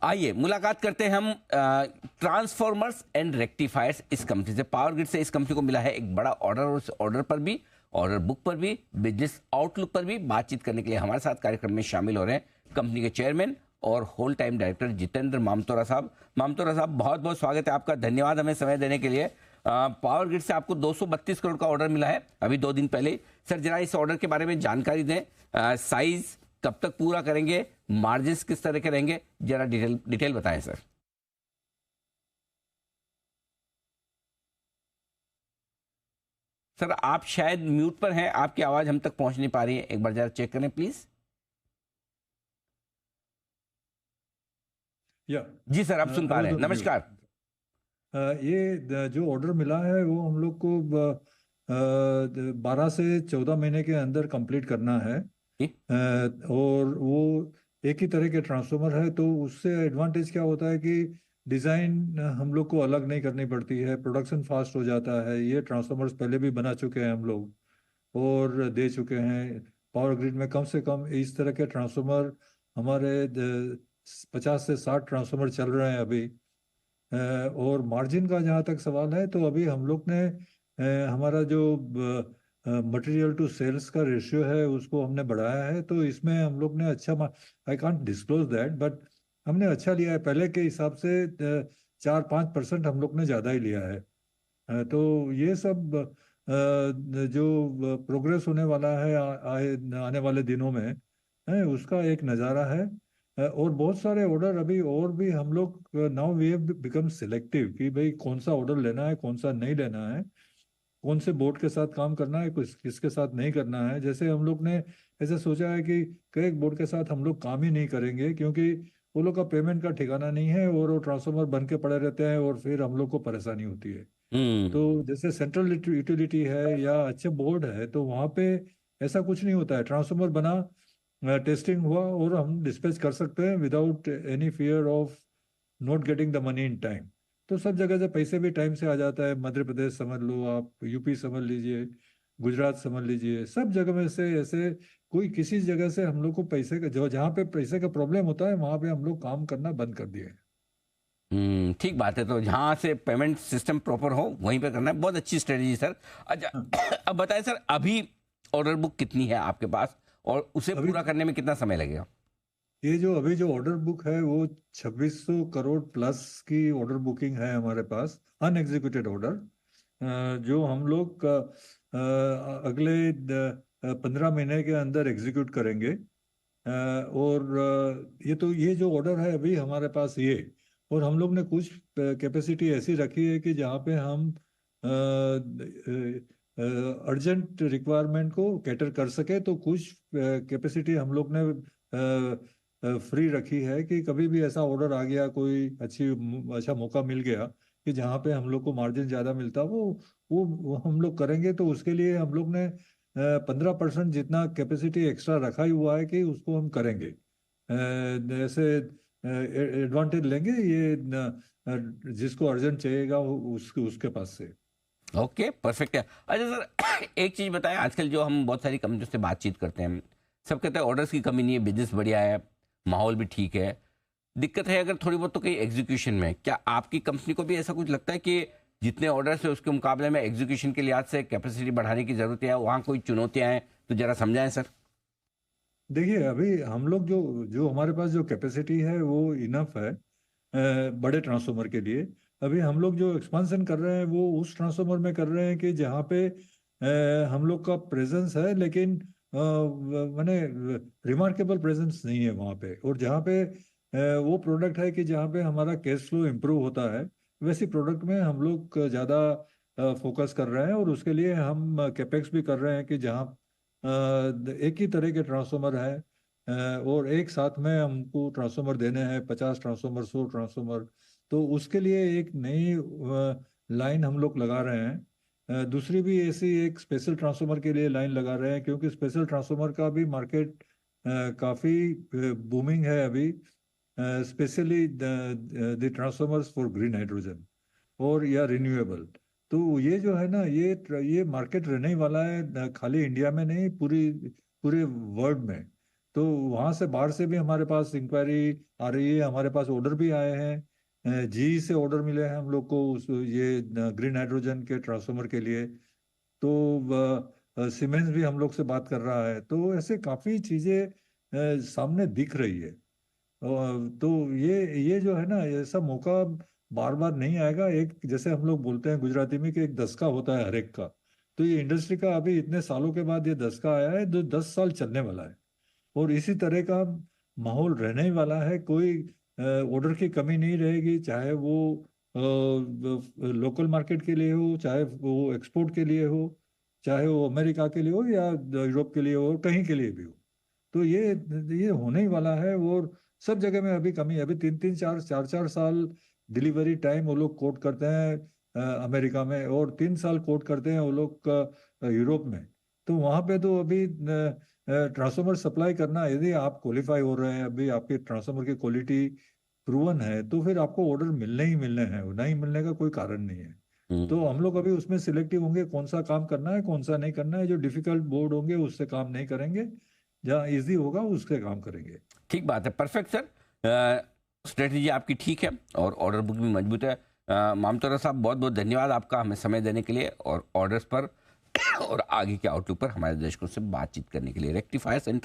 आइए मुलाकात करते हैं हम ट्रांसफॉर्मर्स एंड रेक्टिफायर्स इस कंपनी से। पावर ग्रिड से इस कंपनी को मिला है एक बड़ा ऑर्डर, और उस ऑर्डर पर भी, ऑर्डर बुक पर भी, बिजनेस आउटलुक पर भी बातचीत करने के लिए हमारे साथ कार्यक्रम में शामिल हो रहे हैं कंपनी के चेयरमैन और होल टाइम डायरेक्टर जितेंद्र मामतोरा साहब। मामतोरा साहब, बहुत बहुत स्वागत है आपका, धन्यवाद हमें समय देने के लिए। पावर ग्रिड से आपको 232 करोड़ का ऑर्डर मिला है अभी 2 दिन पहले। सर, जरा इस ऑर्डर के बारे में जानकारी दें। साइज कब तक पूरा करेंगे, मार्जिन्स किस तरह के रहेंगे, जरा डिटेल बताएं सर। सर, आप शायद म्यूट पर हैं, आपकी आवाज हम तक पहुंच नहीं पा रही है, एक बार जरा चेक करें प्लीज। या जी सर, आप सुन पा रहे हैं, नमस्कार। ये जो ऑर्डर मिला है वो हम लोग को 12 से 14 महीने के अंदर कंप्लीट करना है। और वो एक ही तरह के ट्रांसफॉर्मर है, तो उससे एडवांटेज क्या होता है कि डिज़ाइन हम लोग को अलग नहीं करनी पड़ती है, प्रोडक्शन फास्ट हो जाता है। ये ट्रांसफॉर्मर्स पहले भी बना चुके हैं हम लोग और दे चुके हैं। पावर ग्रिड में कम से कम इस तरह के ट्रांसफॉर्मर हमारे 50 से 60 ट्रांसफॉर्मर चल रहे हैं अभी। और मार्जिन का जहाँ तक सवाल है, तो अभी हम लोग ने हमारा जो मटेरियल टू सेल्स का रेशियो है उसको हमने बढ़ाया है। तो इसमें हम लोग ने अच्छा, I can't disclose that, but हमने अच्छा लिया है। पहले के हिसाब से 4-5% हम लोग ने ज़्यादा ही लिया है। तो ये सब जो प्रोग्रेस होने वाला है आने वाले दिनों में है, उसका एक नज़ारा है। और बहुत सारे ऑर्डर अभी और भी हम लोग, now we have become selective कि भाई कौन सा ऑर्डर लेना है, कौन सा नहीं लेना है, कौन से बोर्ड के साथ काम करना है, किसके साथ नहीं करना है। जैसे हम लोग ने ऐसे सोचा है कि कई बोर्ड के साथ हम लोग काम ही नहीं करेंगे, क्योंकि वो लोग का पेमेंट का ठिकाना नहीं है और वो ट्रांसफॉर्मर बन के पड़े रहते हैं और फिर हम लोग को परेशानी होती है। तो जैसे सेंट्रल यूटिलिटी है या अच्छे बोर्ड है, तो वहाँ पे ऐसा कुछ नहीं होता है। ट्रांसफॉर्मर बना, टेस्टिंग हुआ और हम डिस्पैच कर सकते हैं without any fear of not getting the money in time. तो सब जगह से पैसे भी टाइम से आ जाता है। मध्य प्रदेश समझ लो, आप यूपी समझ लीजिए, गुजरात समझ लीजिए, सब जगह में से ऐसे कोई किसी जगह से हम लोग को पैसे का, जो जहाँ पे पैसे का प्रॉब्लम होता है वहाँ पे हम लोग काम करना बंद कर दिए हैं। ठीक बात है, तो जहां से पेमेंट सिस्टम प्रॉपर हो वहीं पे करना है। बहुत अच्छी स्ट्रेटजी सर। अच्छा, हाँ। अब बताएं सर, अभी ऑर्डर बुक कितनी है आपके पास और उसे अभी पूरा करने में कितना समय लगेगा? ये जो अभी जो ऑर्डर बुक है वो 2600 करोड़ प्लस की ऑर्डर बुकिंग है हमारे पास, अनएग्जीक्यूटेड ऑर्डर, जो हम लोग अगले 15 महीने के अंदर एग्जीक्यूट करेंगे। और ये जो ऑर्डर है अभी हमारे पास ये, और हम लोग ने कुछ कैपेसिटी ऐसी रखी है कि जहाँ पे हम अर्जेंट रिक्वायरमेंट को कैटर कर सके। तो कुछ कैपेसिटी हम लोग ने फ्री रखी है कि कभी भी ऐसा ऑर्डर आ गया, कोई अच्छा मौका मिल गया कि जहाँ पे हम लोग को मार्जिन ज़्यादा मिलता, वो हम लोग करेंगे। तो उसके लिए हम लोग ने 15% जितना कैपेसिटी एक्स्ट्रा रखा ही हुआ है कि उसको हम करेंगे। ऐसे एडवांटेज लेंगे ये जिसको अर्जेंट चाहिएगा उसके उसके पास से। ओके, परफेक्ट है। अच्छा सर, एक चीज बताएं, आजकल जो हम बहुत सारी कंपनियों से बातचीत करते हैं, सब कहते हैं ऑर्डर्स की कमी नहीं है, बिजनेस बढ़िया है, माहौल भी ठीक है, दिक्कत है अगर थोड़ी बहुत तो कहीं एग्जीक्यूशन में। क्या आपकी कंपनी को भी ऐसा कुछ लगता है कि जितने ऑर्डर्स है उसके मुकाबले में एग्जीक्यूशन के लिहाज से कैपेसिटी बढ़ाने की जरूरत है, वहाँ कोई चुनौतियां हैं? तो जरा समझाएं सर। देखिए, अभी हम लोग जो जो हमारे पास जो कैपेसिटी है वो इनफ है बड़े ट्रांसफॉर्मर के लिए। अभी हम लोग जो एक्सपांशन कर रहे हैं वो उस ट्रांसफॉर्मर में कर रहे हैं कि जहाँ पे हम लोग का प्रेजेंस है, लेकिन माने रिमार्केबल प्रेजेंस नहीं है वहाँ पे। और जहाँ पे वो प्रोडक्ट है कि जहाँ पे हमारा कैश फ्लो इम्प्रूव होता है, वैसी प्रोडक्ट में हम लोग ज़्यादा फोकस कर रहे हैं। और उसके लिए हम कैपेक्स भी कर रहे हैं कि जहाँ एक ही तरह के ट्रांसफॉर्मर है और एक साथ में हमको ट्रांसफॉर्मर देने हैं, 50 ट्रांसफॉर्मर, 100 ट्रांसफॉर्मर। तो उसके लिए एक नई लाइन हम लोग लगा रहे हैं। दूसरी भी ऐसी एक स्पेशल ट्रांसफॉर्मर के लिए लाइन लगा रहे हैं, क्योंकि स्पेशल ट्रांसफॉर्मर का भी मार्केट काफ़ी बूमिंग है अभी, specially the transformers for green hydrogen और या रिन्यूएबल। तो ये जो है ना, ये मार्केट रहने ही वाला है, खाली इंडिया में नहीं, पूरे वर्ल्ड में। तो वहाँ से बाहर से भी हमारे पास इंक्वायरी आ रही है, हमारे पास ऑर्डर भी आए हैं। जी से ऑर्डर मिले हैं हम लोग को ये ग्रीन हाइड्रोजन के ट्रांसफार्मर के लिए। तो सीमेंस भी हम लोग से बात कर रहा है। तो ऐसे काफ़ी चीज़ें सामने दिख रही है। तो ये जो है ना, ऐसा मौका बार बार नहीं आएगा। एक जैसे हम लोग बोलते हैं गुजराती में कि एक दसका होता है हर एक का। तो ये इंडस्ट्री का अभी इतने सालों के बाद ये दसका आया है जो 10 साल चलने वाला है। और इसी तरह का माहौल रहने ही वाला है। कोई ऑर्डर की कमी नहीं रहेगी, चाहे वो लोकल मार्केट के लिए हो, चाहे वो एक्सपोर्ट के लिए हो, चाहे वो अमेरिका के लिए हो या यूरोप के लिए हो, कहीं के लिए भी हो। तो ये होने ही वाला है। और सब जगह में अभी कमी है। अभी 3-3 4 4 साल डिलीवरी टाइम वो लोग कोट करते हैं अमेरिका में, और 3 साल कोट करते हैं वो लोग यूरोप में। तो वहां पे तो अभी ट्रांसफार्मर सप्लाई करना, यदि आप क्वालिफाई हो रहे हैं, अभी आपके ट्रांसफार्मर की क्वालिटी प्रूवन है, तो फिर आपको ऑर्डर मिलने ही मिलने हैं। नहीं मिलने का कोई कारण नहीं है। तो हम लोग अभी उसमें सिलेक्टिव होंगे, कौन सा काम करना है, कौन सा नहीं करना है। जो डिफिकल्ट बोर्ड होंगे उससे काम नहीं करेंगे, जहाँ इजी होगा उससे काम करेंगे। ठीक बात है, परफेक्ट सर। स्ट्रेटजी आपकी ठीक है और ऑर्डर बुक भी मजबूत है। मामतोरा साहब, बहुत बहुत धन्यवाद आपका हमें समय देने के लिए और ऑर्डर्स पर और आगे के आउटलुक पर हमारे दर्शकों से बातचीत करने के लिए। Rectifiers and